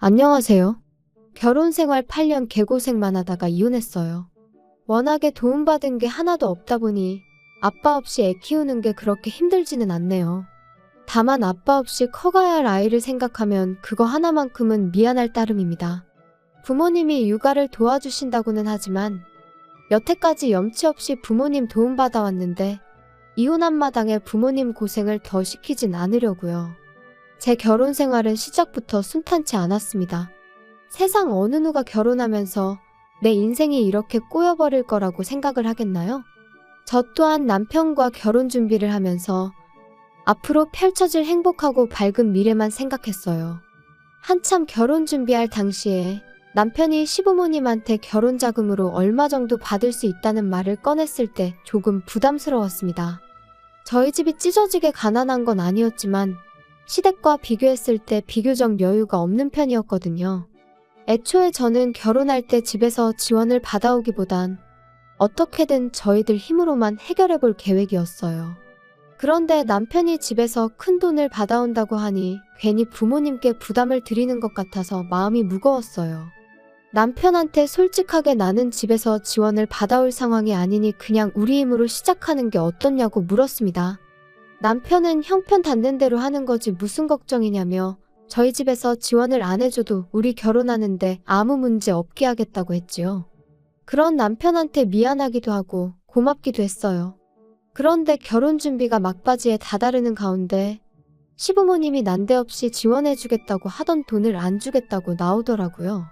안녕하세요. 결혼 생활 8년 개고생만 하다가 이혼했어요. 워낙에 도움받은 게 하나도 없다 보니 아빠 없이 애 키우는 게 그렇게 힘들지는 않네요. 다만 아빠 없이 커가야 할 아이를 생각하면 그거 하나만큼은 미안할 따름입니다. 부모님이 육아를 도와주신다고는 하지만 여태까지 염치 없이 부모님 도움받아 왔는데 이혼한 마당에 부모님 고생을 더 시키진 않으려고요. 제 결혼 생활은 시작부터 순탄치 않았습니다. 세상 어느 누가 결혼하면서 내 인생이 이렇게 꼬여버릴 거라고 생각을 하겠나요? 저 또한 남편과 결혼 준비를 하면서 앞으로 펼쳐질 행복하고 밝은 미래만 생각했어요. 한참 결혼 준비할 당시에 남편이 시부모님한테 결혼 자금으로 얼마 정도 받을 수 있다는 말을 꺼냈을 때 조금 부담스러웠습니다. 저희 집이 찢어지게 가난한 건 아니었지만 시댁과 비교했을 때 비교적 여유가 없는 편이었거든요. 애초에 저는 결혼할 때 집에서 지원을 받아오기보단 어떻게든 저희들 힘으로만 해결해 볼 계획이었어요. 그런데 남편이 집에서 큰 돈을 받아온다고 하니 괜히 부모님께 부담을 드리는 것 같아서 마음이 무거웠어요. 남편한테 솔직하게 나는 집에서 지원을 받아올 상황이 아니니 그냥 우리 힘으로 시작하는 게 어떻냐고 물었습니다. 남편은 형편 닿는 대로 하는 거지 무슨 걱정이냐며 저희 집에서 지원을 안 해줘도 우리 결혼하는데 아무 문제 없게 하겠다고 했지요. 그런 남편한테 미안하기도 하고 고맙기도 했어요. 그런데 결혼 준비가 막바지에 다다르는 가운데 시부모님이 난데없이 지원해주겠다고 하던 돈을 안 주겠다고 나오더라고요.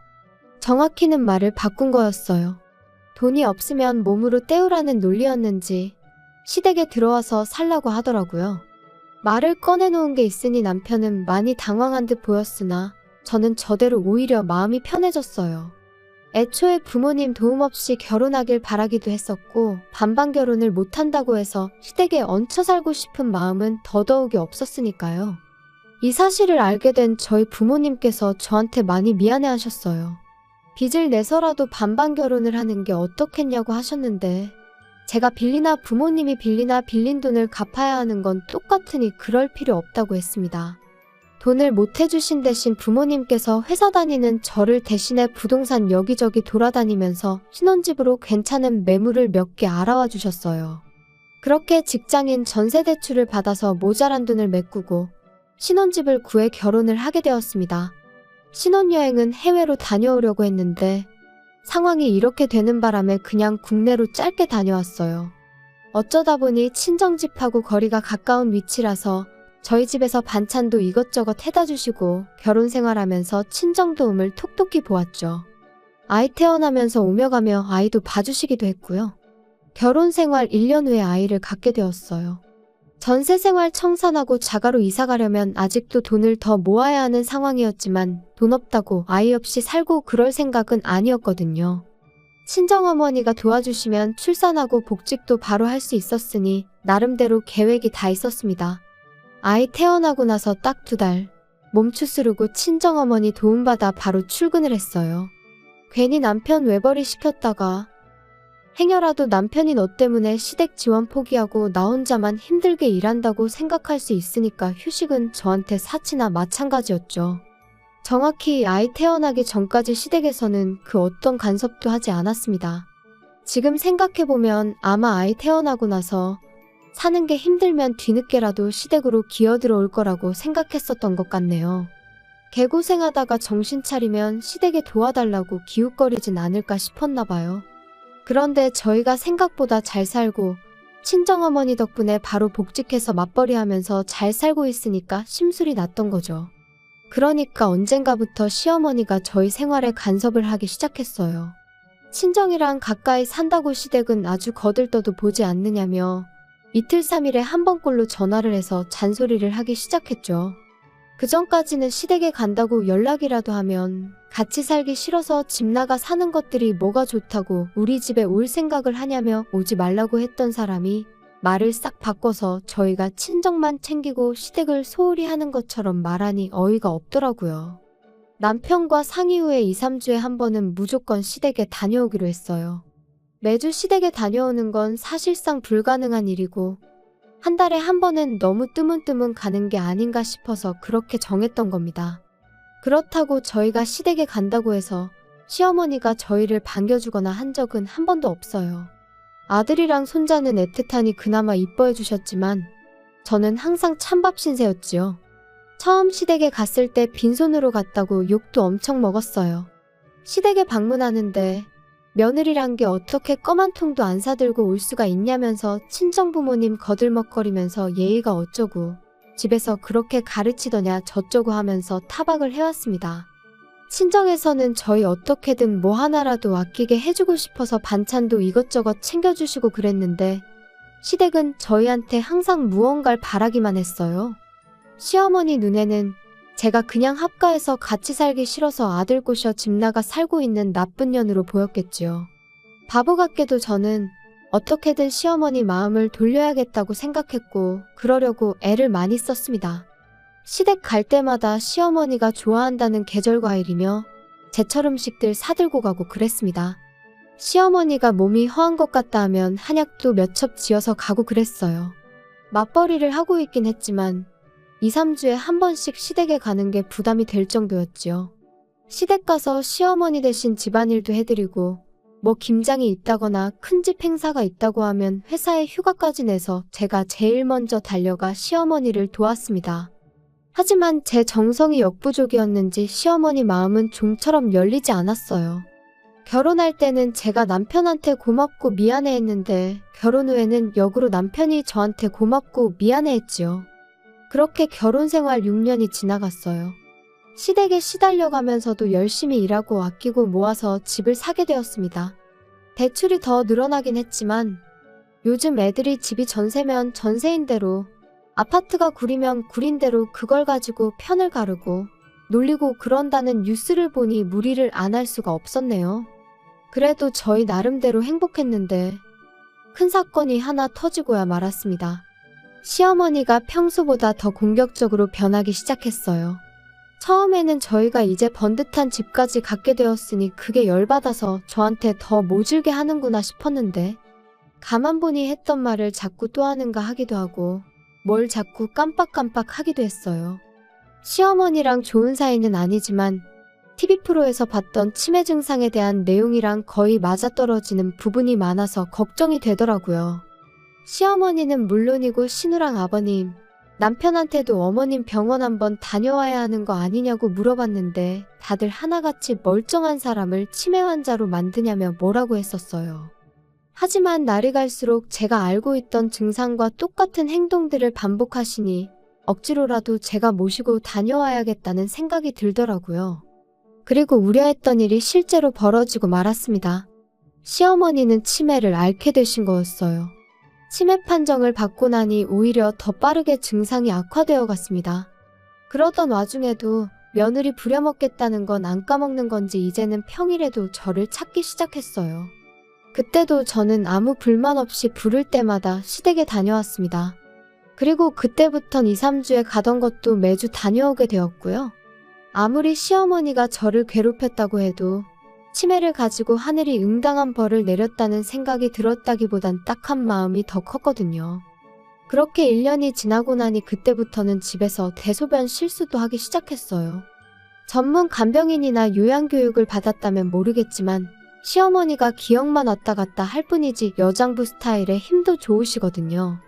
정확히는 말을 바꾼 거였어요. 돈이 없으면 몸으로 때우라는 논리였는지 시댁에 들어와서 살라고 하더라고요. 말을 꺼내놓은 게 있으니 남편은 많이 당황한 듯 보였으나 저는 저대로 오히려 마음이 편해졌어요. 애초에 부모님 도움 없이 결혼하길 바라기도 했었고 반반 결혼을 못한다고 해서 시댁에 얹혀 살고 싶은 마음은 더더욱이 없었으니까요. 이 사실을 알게 된 저희 부모님께서 저한테 많이 미안해하셨어요. 빚을 내서라도 반반 결혼을 하는 게 어떻겠냐고 하셨는데 제가 빌리나 부모님이 빌리나 빌린 돈을 갚아야 하는 건 똑같으니 그럴 필요 없다고 했습니다. 돈을 못 해주신 대신 부모님께서 회사 다니는 저를 대신해 부동산 여기저기 돌아다니면서 신혼집으로 괜찮은 매물을 몇 개 알아와 주셨어요. 그렇게 직장인 전세 대출을 받아서 모자란 돈을 메꾸고 신혼집을 구해 결혼을 하게 되었습니다. 신혼여행은 해외로 다녀오려고 했는데 상황이 이렇게 되는 바람에 그냥 국내로 짧게 다녀왔어요. 어쩌다 보니 친정집하고 거리가 가까운 위치라서 저희 집에서 반찬도 이것저것 해다 주시고 결혼 생활하면서 친정 도움을 톡톡히 보았죠. 아이 태어나면서 오며 가며 아이도 봐주시기도 했고요. 결혼 생활 1년 후에 아이를 갖게 되었어요. 전세 생활 청산하고 자가로 이사 가려면 아직도 돈을 더 모아야 하는 상황이었지만 돈 없다고 아이 없이 살고 그럴 생각은 아니었거든요. 친정어머니가 도와주시면 출산하고 복직도 바로 할 수 있었으니 나름대로 계획이 다 있었습니다. 아이 태어나고 나서 딱 2달 몸 추스르고 친정어머니 도움받아 바로 출근을 했어요. 괜히 남편 외벌이 시켰다가 행여라도 남편이 너 때문에 시댁 지원 포기하고 나 혼자만 힘들게 일한다고 생각할 수 있으니까 휴식은 저한테 사치나 마찬가지였죠. 정확히 아이 태어나기 전까지 시댁에서는 그 어떤 간섭도 하지 않았습니다. 지금 생각해보면 아마 아이 태어나고 나서 사는 게 힘들면 뒤늦게라도 시댁으로 기어들어올 거라고 생각했었던 것 같네요. 개고생하다가 정신 차리면 시댁에 도와달라고 기웃거리진 않을까 싶었나 봐요. 그런데 저희가 생각보다 잘 살고 친정어머니 덕분에 바로 복직해서 맞벌이하면서 잘 살고 있으니까 심술이 났던 거죠. 그러니까 언젠가부터 시어머니가 저희 생활에 간섭을 하기 시작했어요. 친정이랑 가까이 산다고 시댁은 아주 거들떠도 보지 않느냐며 이틀 3일에 한 번꼴로 전화를 해서 잔소리를 하기 시작했죠. 그전까지는 시댁에 간다고 연락이라도 하면 같이 살기 싫어서 집 나가 사는 것들이 뭐가 좋다고 우리 집에 올 생각을 하냐며 오지 말라고 했던 사람이 말을 싹 바꿔서 저희가 친정만 챙기고 시댁을 소홀히 하는 것처럼 말하니 어이가 없더라고요. 남편과 상의 후에 2, 3주에 한 번은 무조건 시댁에 다녀오기로 했어요. 매주 시댁에 다녀오는 건 사실상 불가능한 일이고 한 달에 한 번은 너무 뜨문뜨문 가는 게 아닌가 싶어서 그렇게 정했던 겁니다. 그렇다고 저희가 시댁에 간다고 해서 시어머니가 저희를 반겨주거나 한 적은 한 번도 없어요. 아들이랑 손자는 애틋하니 그나마 이뻐해 주셨지만 저는 항상 찬밥 신세였지요. 처음 시댁에 갔을 때 빈손으로 갔다고 욕도 엄청 먹었어요. 시댁에 방문하는데 며느리란 게 어떻게 껌 한 통도 안 사들고 올 수가 있냐면서 친정부모님 거들먹거리면서 예의가 어쩌고 집에서 그렇게 가르치더냐 저쩌고 하면서 타박을 해왔습니다. 친정에서는 저희 어떻게든 뭐 하나라도 아끼게 해주고 싶어서 반찬도 이것저것 챙겨주시고 그랬는데 시댁은 저희한테 항상 무언가를 바라기만 했어요. 시어머니 눈에는 제가 그냥 합가해서 같이 살기 싫어서 아들 꼬셔 집 나가 살고 있는 나쁜 년으로 보였겠지요. 바보 같게도 저는 어떻게든 시어머니 마음을 돌려야겠다고 생각했고 그러려고 애를 많이 썼습니다. 시댁 갈 때마다 시어머니가 좋아한다는 계절과일이며 제철 음식들 사들고 가고 그랬습니다. 시어머니가 몸이 허한 것 같다 하면 한약도 몇 첩 지어서 가고 그랬어요. 맞벌이를 하고 있긴 했지만 2, 3주에 한 번씩 시댁에 가는 게 부담이 될 정도였지요. 시댁 가서 시어머니 대신 집안일도 해드리고 뭐 김장이 있다거나 큰 집 행사가 있다고 하면 회사에 휴가까지 내서 제가 제일 먼저 달려가 시어머니를 도왔습니다. 하지만 제 정성이 역부족이었는지 시어머니 마음은 종처럼 열리지 않았어요. 결혼할 때는 제가 남편한테 고맙고 미안해했는데 결혼 후에는 역으로 남편이 저한테 고맙고 미안해했지요. 그렇게 결혼 생활 6년이 지나갔어요. 시댁에 시달려가면서도 열심히 일하고 아끼고 모아서 집을 사게 되었습니다. 대출이 더 늘어나긴 했지만 요즘 애들이 집이 전세면 전세인 대로 아파트가 구리면 구린 대로 그걸 가지고 편을 가르고 놀리고 그런다는 뉴스를 보니 무리를 안 할 수가 없었네요. 그래도 저희 나름대로 행복했는데 큰 사건이 하나 터지고야 말았습니다. 시어머니가 평소보다 더 공격적으로 변하기 시작했어요. 처음에는 저희가 이제 번듯한 집까지 갖게 되었으니 그게 열받아서 저한테 더 모질게 하는구나 싶었는데 가만 보니 했던 말을 자꾸 또 하는가 하기도 하고 뭘 자꾸 깜빡깜빡 하기도 했어요. 시어머니랑 좋은 사이는 아니지만 TV 프로에서 봤던 치매 증상에 대한 내용이랑 거의 맞아떨어지는 부분이 많아서 걱정이 되더라고요. 시어머니는 물론이고 신우랑 아버님, 남편한테도 어머님 병원 한번 다녀와야 하는 거 아니냐고 물어봤는데 다들 하나같이 멀쩡한 사람을 치매 환자로 만드냐며 뭐라고 했었어요. 하지만 날이 갈수록 제가 알고 있던 증상과 똑같은 행동들을 반복하시니 억지로라도 제가 모시고 다녀와야겠다는 생각이 들더라고요. 그리고 우려했던 일이 실제로 벌어지고 말았습니다. 시어머니는 치매를 앓게 되신 거였어요. 치매 판정을 받고 나니 오히려 더 빠르게 증상이 악화되어 갔습니다. 그러던 와중에도 며느리 부려먹겠다는 건 안 까먹는 건지 이제는 평일에도 저를 찾기 시작했어요. 그때도 저는 아무 불만 없이 부를 때마다 시댁에 다녀왔습니다. 그리고 그때부턴 2, 3주에 가던 것도 매주 다녀오게 되었고요. 아무리 시어머니가 저를 괴롭혔다고 해도 치매를 가지고 하늘이 응당한 벌을 내렸다는 생각이 들었다기보단 딱한 마음이 더 컸거든요. 그렇게 1년이 지나고 나니 그때부터는 집에서 대소변 실수도 하기 시작했어요. 전문 간병인이나 요양교육을 받았다면 모르겠지만 시어머니가 기억만 왔다 갔다 할 뿐이지 여장부 스타일에 힘도 좋으시거든요.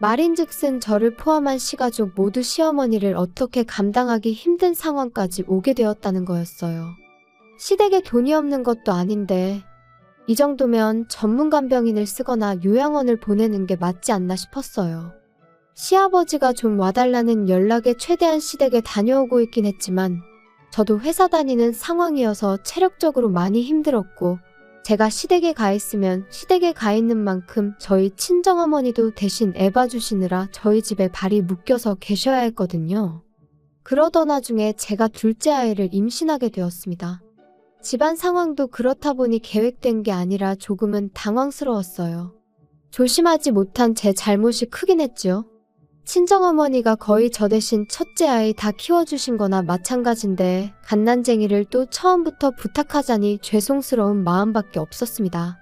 말인즉슨 저를 포함한 시가족 모두 시어머니를 어떻게 감당하기 힘든 상황까지 오게 되었다는 거였어요. 시댁에 돈이 없는 것도 아닌데 이 정도면 전문 간병인을 쓰거나 요양원을 보내는 게 맞지 않나 싶었어요. 시아버지가 좀 와달라는 연락에 최대한 시댁에 다녀오고 있긴 했지만 저도 회사 다니는 상황이어서 체력적으로 많이 힘들었고 제가 시댁에 가 있으면 시댁에 가 있는 만큼 저희 친정어머니도 대신 애 봐주시느라 저희 집에 발이 묶여서 계셔야 했거든요. 그러던 와중에 제가 둘째 아이를 임신하게 되었습니다. 집안 상황도 그렇다 보니 계획된 게 아니라 조금은 당황스러웠어요. 조심하지 못한 제 잘못이 크긴 했죠. 친정어머니가 거의 저 대신 첫째 아이 다 키워주신 거나 마찬가지인데 갓난쟁이를 또 처음부터 부탁하자니 죄송스러운 마음밖에 없었습니다.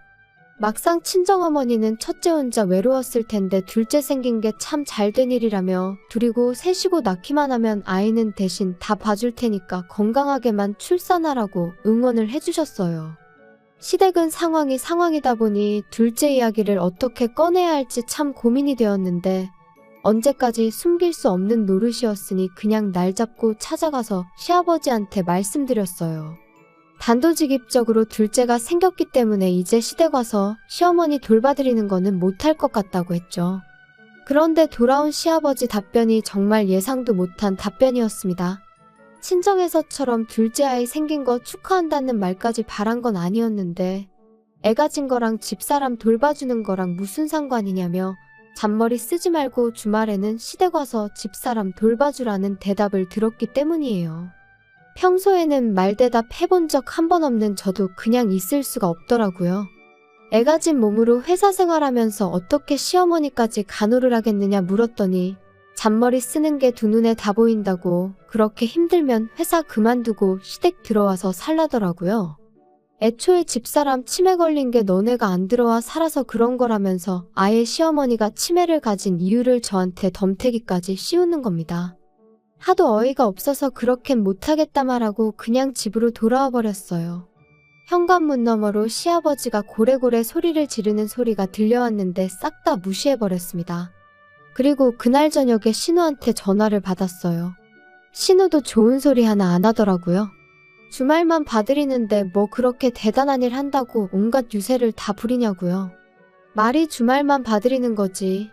막상 친정어머니는 첫째 혼자 외로웠을 텐데 둘째 생긴 게 참 잘된 일이라며 둘이고 셋이고 낳기만 하면 아이는 대신 다 봐줄 테니까 건강하게만 출산하라고 응원을 해주셨어요. 시댁은 상황이 상황이다 보니 둘째 이야기를 어떻게 꺼내야 할지 참 고민이 되었는데 언제까지 숨길 수 없는 노릇이었으니 그냥 날 잡고 찾아가서 시아버지한테 말씀드렸어요. 단도직입적으로 둘째가 생겼기 때문에 이제 시댁 와서 시어머니 돌봐드리는 거는 못할 것 같다고 했죠. 그런데 돌아온 시아버지 답변이 정말 예상도 못한 답변이었습니다. 친정에서처럼 둘째 아이 생긴 거 축하한다는 말까지 바란 건 아니었는데 애 가진 거랑 집사람 돌봐주는 거랑 무슨 상관이냐며 잔머리 쓰지 말고 주말에는 시댁 와서 집사람 돌봐주라는 대답을 들었기 때문이에요. 평소에는 말대답 해본 적 한 번 없는 저도 그냥 있을 수가 없더라고요. 애 가진 몸으로 회사 생활하면서 어떻게 시어머니까지 간호를 하겠느냐 물었더니 잔머리 쓰는 게 두 눈에 다 보인다고 그렇게 힘들면 회사 그만두고 시댁 들어와서 살라더라고요. 애초에 집사람 치매 걸린 게 너네가 안 들어와 살아서 그런 거라면서 아예 시어머니가 치매를 가진 이유를 저한테 덤태기까지 씌우는 겁니다. 하도 어이가 없어서 그렇겐 못하겠다 말하고 그냥 집으로 돌아와 버렸어요. 현관문 너머로 시아버지가 고래고래 소리를 지르는 소리가 들려왔는데 싹 다 무시해버렸습니다. 그리고 그날 저녁에 신우한테 전화를 받았어요. 신우도 좋은 소리 하나 안 하더라고요. 주말만 봐드리는데 뭐 그렇게 대단한 일 한다고 온갖 유세를 다 부리냐고요. 말이 주말만 봐드리는 거지.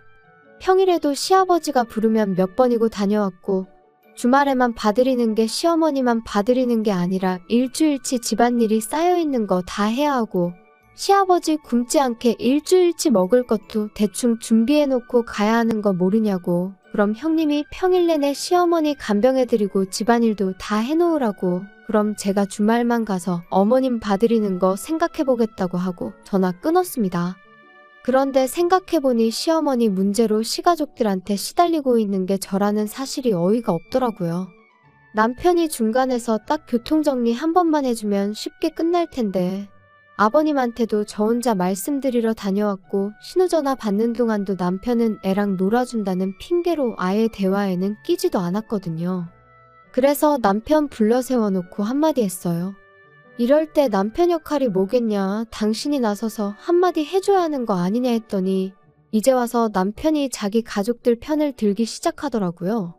평일에도 시아버지가 부르면 몇 번이고 다녀왔고 주말에만 봐드리는 게 시어머니만 봐드리는 게 아니라 일주일치 집안일이 쌓여있는 거 다 해야 하고 시아버지 굶지 않게 일주일치 먹을 것도 대충 준비해놓고 가야 하는 거 모르냐고. 그럼 형님이 평일 내내 시어머니 간병해드리고 집안일도 다 해놓으라고. 그럼 제가 주말만 가서 어머님 봐드리는 거 생각해보겠다고 하고 전화 끊었습니다. 그런데 생각해보니 시어머니 문제로 시가족들한테 시달리고 있는 게 저라는 사실이 어이가 없더라고요. 남편이 중간에서 딱 교통정리 한 번만 해주면 쉽게 끝날 텐데 아버님한테도 저 혼자 말씀드리러 다녀왔고 신호전화 받는 동안도 남편은 애랑 놀아준다는 핑계로 아예 대화에는 끼지도 않았거든요. 그래서 남편 불러 세워놓고 한마디 했어요. 이럴 때 남편 역할이 뭐겠냐, 당신이 나서서 한마디 해줘야 하는 거 아니냐 했더니 이제 와서 남편이 자기 가족들 편을 들기 시작하더라고요.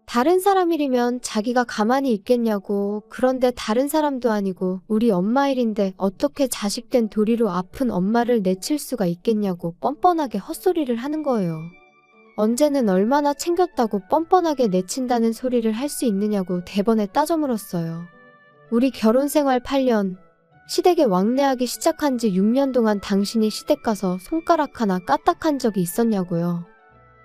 다른 사람 일이면 자기가 가만히 있겠냐고. 그런데 다른 사람도 아니고 우리 엄마 일인데 어떻게 자식된 도리로 아픈 엄마를 내칠 수가 있겠냐고 뻔뻔하게 헛소리를 하는 거예요. 언제는 얼마나 챙겼다고 뻔뻔하게 내친다는 소리를 할 수 있느냐고 대번에 따져 물었어요. 우리 결혼생활 8년, 시댁에 왕래하기 시작한 지 6년 동안 당신이 시댁 가서 손가락 하나 까딱한 적이 있었냐고요.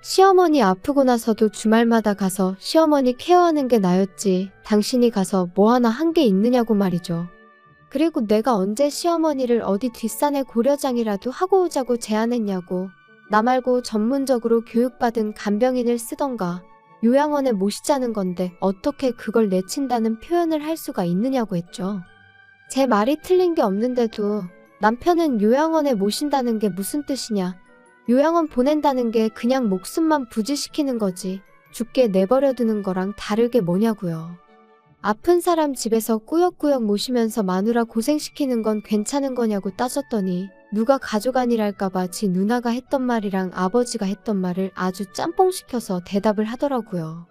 시어머니 아프고 나서도 주말마다 가서 시어머니 케어하는 게 나였지 당신이 가서 뭐 하나 한 게 있느냐고 말이죠. 그리고 내가 언제 시어머니를 어디 뒷산에 고려장이라도 하고 오자고 제안했냐고. 나 말고 전문적으로 교육받은 간병인을 쓰던가 요양원에 모시자는 건데 어떻게 그걸 내친다는 표현을 할 수가 있느냐고 했죠. 제 말이 틀린 게 없는데도 남편은 요양원에 모신다는 게 무슨 뜻이냐. 요양원 보낸다는 게 그냥 목숨만 부지시키는 거지 죽게 내버려 두는 거랑 다르게 뭐냐고요. 아픈 사람 집에서 꾸역꾸역 모시면서 마누라 고생시키는 건 괜찮은 거냐고 따졌더니 누가 가족 아니랄까봐 지 누나가 했던 말이랑 아버지가 했던 말을 아주 짬뽕시켜서 대답을 하더라고요.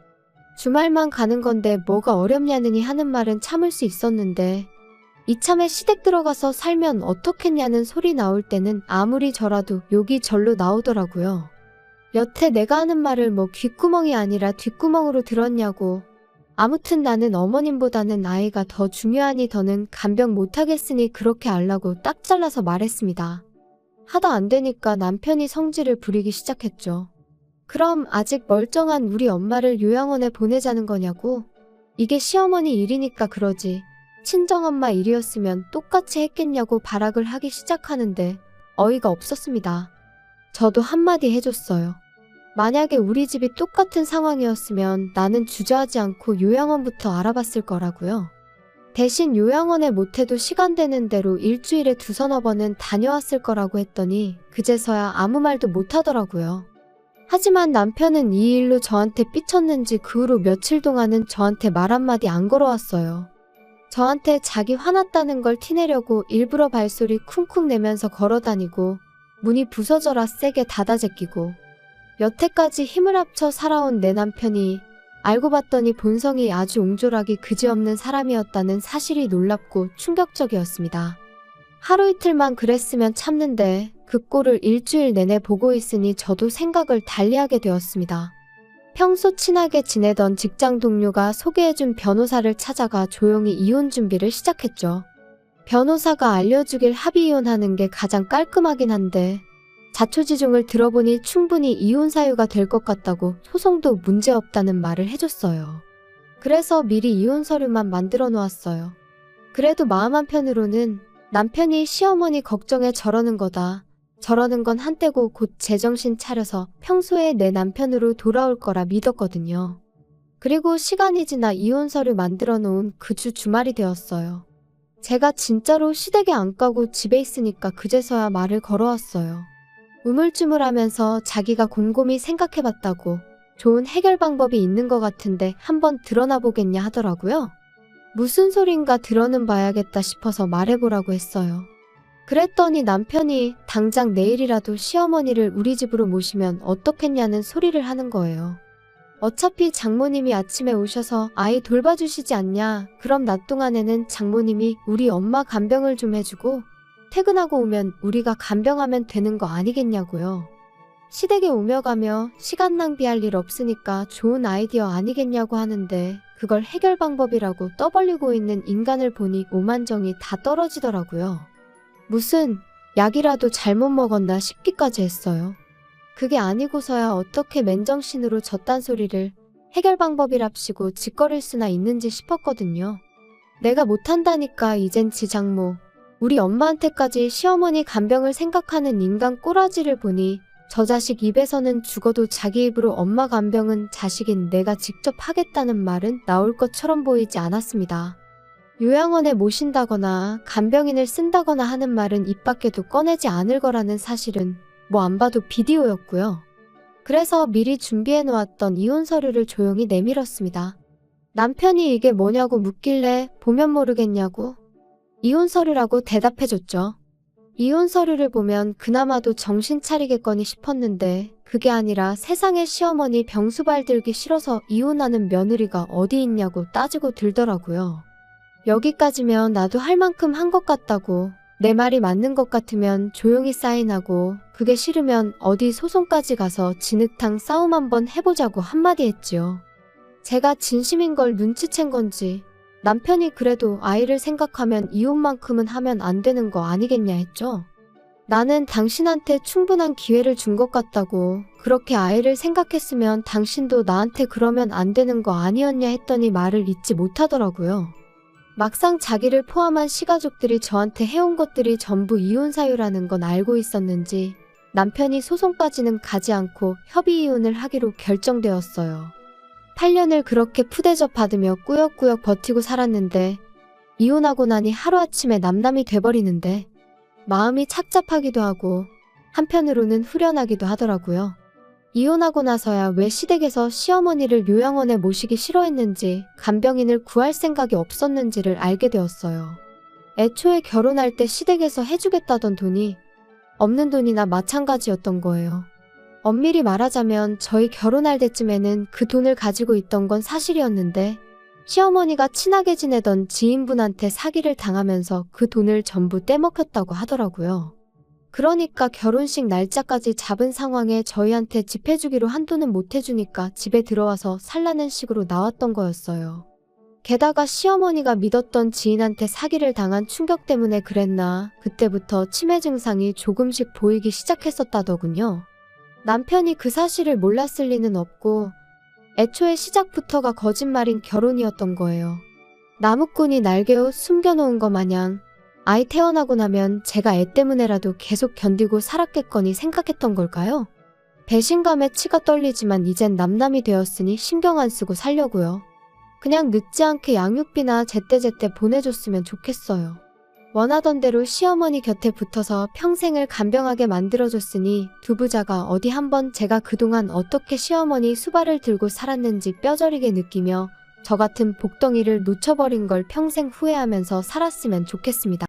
주말만 가는 건데 뭐가 어렵냐느니 하는 말은 참을 수 있었는데 이참에 시댁 들어가서 살면 어떻겠냐는 소리 나올 때는 아무리 저라도 욕이 절로 나오더라고요. 여태 내가 하는 말을 뭐 귓구멍이 아니라 뒷구멍으로 들었냐고. 아무튼 나는 어머님보다는 아이가 더 중요하니 더는 간병 못하겠으니 그렇게 알라고 딱 잘라서 말했습니다. 하다 안 되니까 남편이 성질을 부리기 시작했죠. 그럼 아직 멀쩡한 우리 엄마를 요양원에 보내자는 거냐고. 이게 시어머니 일이니까 그러지. 친정엄마 일이었으면 똑같이 했겠냐고 발악을 하기 시작하는데 어이가 없었습니다. 저도 한마디 해줬어요. 만약에 우리 집이 똑같은 상황이었으면 나는 주저하지 않고 요양원부터 알아봤을 거라고요. 대신 요양원에 못해도 시간 되는 대로 일주일에 2~3번은 다녀왔을 거라고 했더니 그제서야 아무 말도 못하더라고요. 하지만 남편은 이 일로 저한테 삐쳤는지 그 후로 며칠 동안은 저한테 말 한마디 안 걸어왔어요. 저한테 자기 화났다는 걸 티내려고 일부러 발소리 쿵쿵 내면서 걸어다니고 문이 부서져라 세게 닫아제끼고 여태까지 힘을 합쳐 살아온 내 남편이 알고 봤더니 본성이 아주 옹졸하기 그지없는 사람이었다는 사실이 놀랍고 충격적이었습니다. 하루 이틀만 그랬으면 참는데 그 꼴을 일주일 내내 보고 있으니 저도 생각을 달리하게 되었습니다. 평소 친하게 지내던 직장 동료가 소개해준 변호사를 찾아가 조용히 이혼 준비를 시작했죠. 변호사가 알려주길 합의 이혼하는 게 가장 깔끔하긴 한데 자초지종을 들어보니 충분히 이혼 사유가 될 것 같다고 소송도 문제없다는 말을 해줬어요. 그래서 미리 이혼 서류만 만들어 놓았어요. 그래도 마음 한편으로는 남편이 시어머니 걱정에 저러는 거다. 저러는 건 한때고 곧 제정신 차려서 평소에 내 남편으로 돌아올 거라 믿었거든요. 그리고 시간이 지나 이혼 서류 만들어 놓은 그 주 주말이 되었어요. 제가 진짜로 시댁에 안 가고 집에 있으니까 그제서야 말을 걸어왔어요. 우물쭈물하면서 자기가 곰곰이 생각해봤다고 좋은 해결 방법이 있는 것 같은데 한번 드러나 보겠냐 하더라고요. 무슨 소린가 들어는 봐야겠다 싶어서 말해보라고 했어요. 그랬더니 남편이 당장 내일이라도 시어머니를 우리 집으로 모시면 어떻겠냐는 소리를 하는 거예요. 어차피 장모님이 아침에 오셔서 아이 돌봐주시지 않냐. 그럼 낮 동안에는 장모님이 우리 엄마 간병을 좀 해주고 퇴근하고 오면 우리가 간병하면 되는 거 아니겠냐고요. 시댁에 오며 가며 시간 낭비할 일 없으니까 좋은 아이디어 아니겠냐고 하는데 그걸 해결 방법이라고 떠벌리고 있는 인간을 보니 오만정이 다 떨어지더라고요. 무슨 약이라도 잘못 먹었나 싶기까지 했어요. 그게 아니고서야 어떻게 맨정신으로 저딴 소리를 해결 방법이랍시고 짓거릴 수나 있는지 싶었거든요. 내가 못한다니까 이젠 지 장모, 우리 엄마한테까지 시어머니 간병을 생각하는 인간 꼬라지를 보니 저 자식 입에서는 죽어도 자기 입으로 엄마 간병은 자식인 내가 직접 하겠다는 말은 나올 것처럼 보이지 않았습니다. 요양원에 모신다거나 간병인을 쓴다거나 하는 말은 입 밖에도 꺼내지 않을 거라는 사실은 뭐 안 봐도 비디오였고요. 그래서 미리 준비해 놓았던 이혼 서류를 조용히 내밀었습니다. 남편이 이게 뭐냐고 묻길래 보면 모르겠냐고 이혼 서류라고 대답해줬죠. 이혼 서류를 보면 그나마도 정신 차리겠거니 싶었는데 그게 아니라 세상에 시어머니 병수발 들기 싫어서 이혼하는 며느리가 어디 있냐고 따지고 들더라고요. 여기까지면 나도 할 만큼 한 것 같다고, 내 말이 맞는 것 같으면 조용히 사인하고 그게 싫으면 어디 소송까지 가서 진흙탕 싸움 한번 해보자고 한마디 했지요. 제가 진심인 걸 눈치챈 건지 남편이 그래도 아이를 생각하면 이혼만큼은 하면 안 되는 거 아니겠냐 했죠. 나는 당신한테 충분한 기회를 준 것 같다고, 그렇게 아이를 생각했으면 당신도 나한테 그러면 안 되는 거 아니었냐 했더니 말을 잇지 못하더라고요. 막상 자기를 포함한 시가족들이 저한테 해온 것들이 전부 이혼 사유라는 건 알고 있었는지 남편이 소송까지는 가지 않고 협의 이혼을 하기로 결정되었어요. 8년을 그렇게 푸대접 받으며 꾸역꾸역 버티고 살았는데 이혼하고 나니 하루아침에 남남이 돼버리는데 마음이 착잡하기도 하고 한편으로는 후련하기도 하더라고요. 이혼하고 나서야 왜 시댁에서 시어머니를 요양원에 모시기 싫어했는지 간병인을 구할 생각이 없었는지를 알게 되었어요. 애초에 결혼할 때 시댁에서 해주겠다던 돈이 없는 돈이나 마찬가지였던 거예요. 엄밀히 말하자면 저희 결혼할 때쯤에는 그 돈을 가지고 있던 건 사실이었는데 시어머니가 친하게 지내던 지인분한테 사기를 당하면서 그 돈을 전부 떼먹혔다고 하더라고요. 그러니까 결혼식 날짜까지 잡은 상황에 저희한테 집 해주기로 한 돈은 못 해주니까 집에 들어와서 살라는 식으로 나왔던 거였어요. 게다가 시어머니가 믿었던 지인한테 사기를 당한 충격 때문에 그랬나 그때부터 치매 증상이 조금씩 보이기 시작했었다더군요. 남편이 그 사실을 몰랐을 리는 없고 애초에 시작부터가 거짓말인 결혼이었던 거예요. 나무꾼이 날개옷 숨겨놓은 것 마냥 아이 태어나고 나면 제가 애 때문에라도 계속 견디고 살았겠거니 생각했던 걸까요? 배신감에 치가 떨리지만 이젠 남남이 되었으니 신경 안 쓰고 살려고요. 그냥 늦지 않게 양육비나 제때제때 보내줬으면 좋겠어요. 원하던 대로 시어머니 곁에 붙어서 평생을 간병하게 만들어줬으니 두 부자가 어디 한번 제가 그동안 어떻게 시어머니 수발을 들고 살았는지 뼈저리게 느끼며 저 같은 복덩이를 놓쳐버린 걸 평생 후회하면서 살았으면 좋겠습니다.